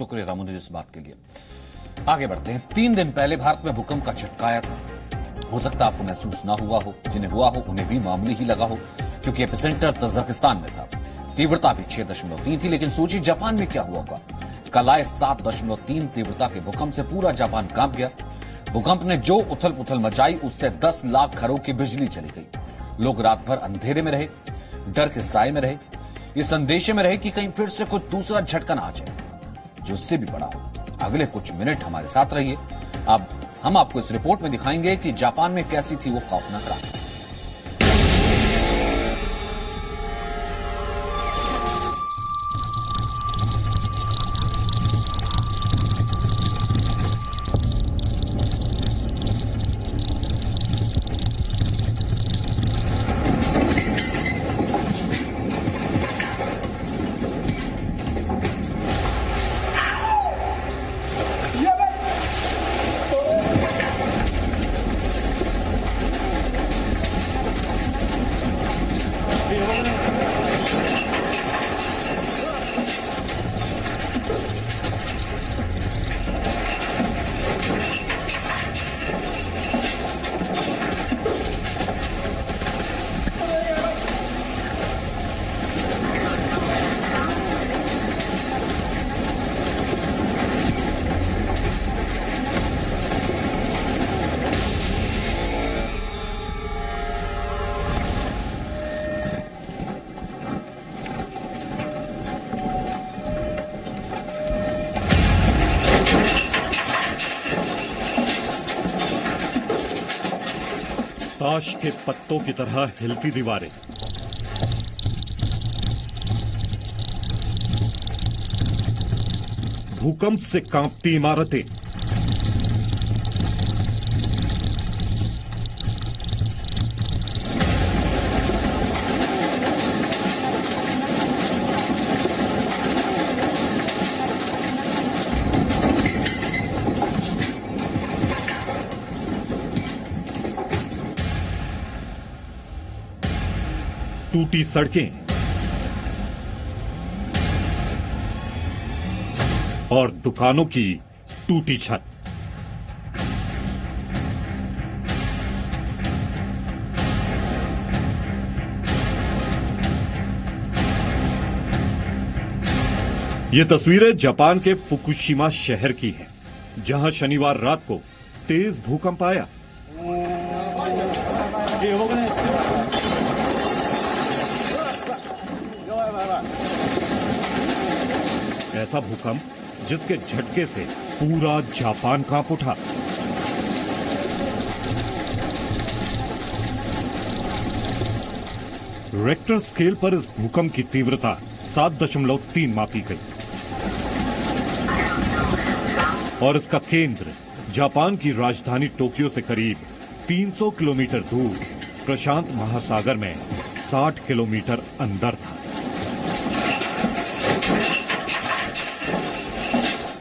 शुक्रिया रामुनि जी इस बात के लिए। आगे बढ़ते हैं। 3 दिन पहले भारत में भूकंप का झटका आया था। हो सकता है आपको महसूस ना हुआ हो, जिन्हें हुआ हो उन्हें भी मामूली ही लगा हो, क्योंकि एपिसेंटर तजाकिस्तान में था। तीव्रता भी 6.3 थी। लेकिन सोचिए जापान में क्या हुआ होगा। कल आए 7.3 तीव्रता के भूकंप से पूरा जापान कांप गया। भूकंप ने जो उथल पुथल मचाई, उससे 10 लाख घरों की बिजली चली गई। लोग रात भर अंधेरे में रहे, डर के साए में रहे, इस अंदेशे में रहे कि कहीं फिर से कुछ दूसरा झटका ना आ जाए जो उससे भी बड़ा हो। अगले कुछ मिनट हमारे साथ रहिए। अब हम आपको इस रिपोर्ट में दिखाएंगे कि जापान में कैसी थी वो खौफनाक रात। ताश के पत्तों की तरह हिलती दीवारें, भूकंप से कांपती इमारतें, टूटी सड़कें और दुकानों की टूटी छत। ये तस्वीरें जापान के फुकुशिमा शहर की हैं, जहां शनिवार रात को तेज भूकंप आया। ऐसा भूकंप जिसके झटके से पूरा जापान कांप उठा। रेक्टर स्केल पर इस भूकंप की तीव्रता 7.3 मापी गई और इसका केंद्र जापान की राजधानी टोक्यो से करीब 300 किलोमीटर दूर प्रशांत महासागर में 60 किलोमीटर अंदर था।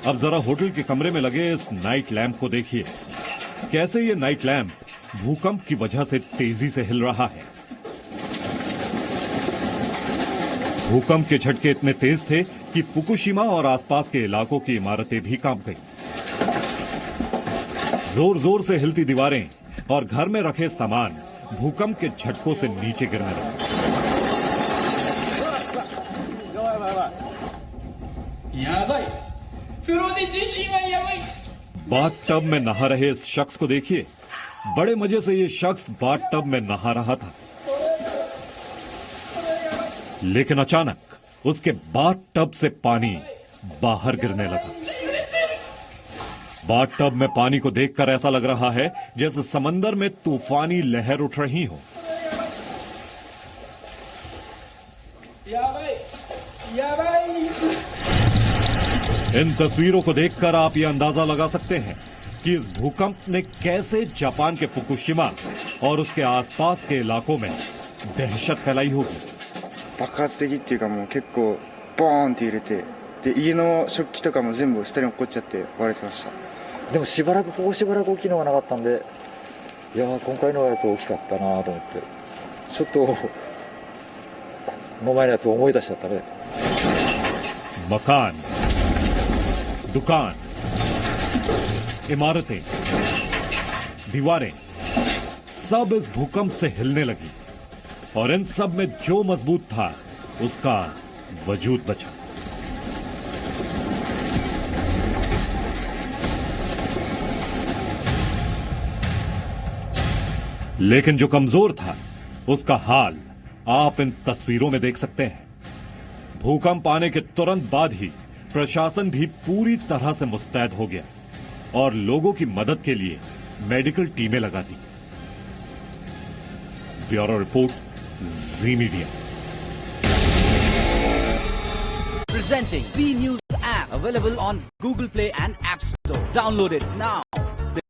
अब जरा होटल के कमरे में लगे इस नाइट लैंप को देखिए। कैसे ये नाइट लैंप भूकंप की वजह से तेजी से हिल रहा है। भूकंप के झटके इतने तेज थे कि फुकुशिमा और आसपास के इलाकों की इमारतें भी कांप गईं। जोर जोर से हिलती दीवारें और घर में रखे सामान भूकंप के झटकों से नीचे गिरने लगे। बाथटब में नहा रहे इस शख्स को देखिए। बड़े मजे से ये शख्स बाथटब में नहा रहा था, लेकिन अचानक उसके बाथटब से पानी बाहर गिरने लगा। बाथटब में पानी को देखकर ऐसा लग रहा है जैसे समंदर में तूफानी लहर उठ रही हो। इन तस्वीरों को देखकर आप ये अंदाजा लगा सकते हैं कि इस भूकंप ने कैसे जापान के फुकुशिमा और उसके आसपास के इलाकों में दहशत फैलाई होगी। 爆発的っていうかもう結構ボーンって揺れて、で家の食器とかも全部下に落っこっちゃって割れてました。でもここしばらく大きいのがなかったんで、いやー今回のやつ大きかったなと思って、ちょっとこの前のやつを思い出しちゃったね。मकान, दुकान, इमारतें, दीवारें सब इस भूकंप से हिलने लगी और इन सब में जो मजबूत था उसका वजूद बचा। लेकिन जो कमजोर था उसका हाल आप इन तस्वीरों में देख सकते हैं। भूकंप आने के तुरंत बाद ही प्रशासन भी पूरी तरह से मुस्तैद हो गया और लोगों की मदद के लिए मेडिकल टीमें लगा दी। Bureau report, ji media. Presenting B News app, available on Google Play and App Store. Download it now.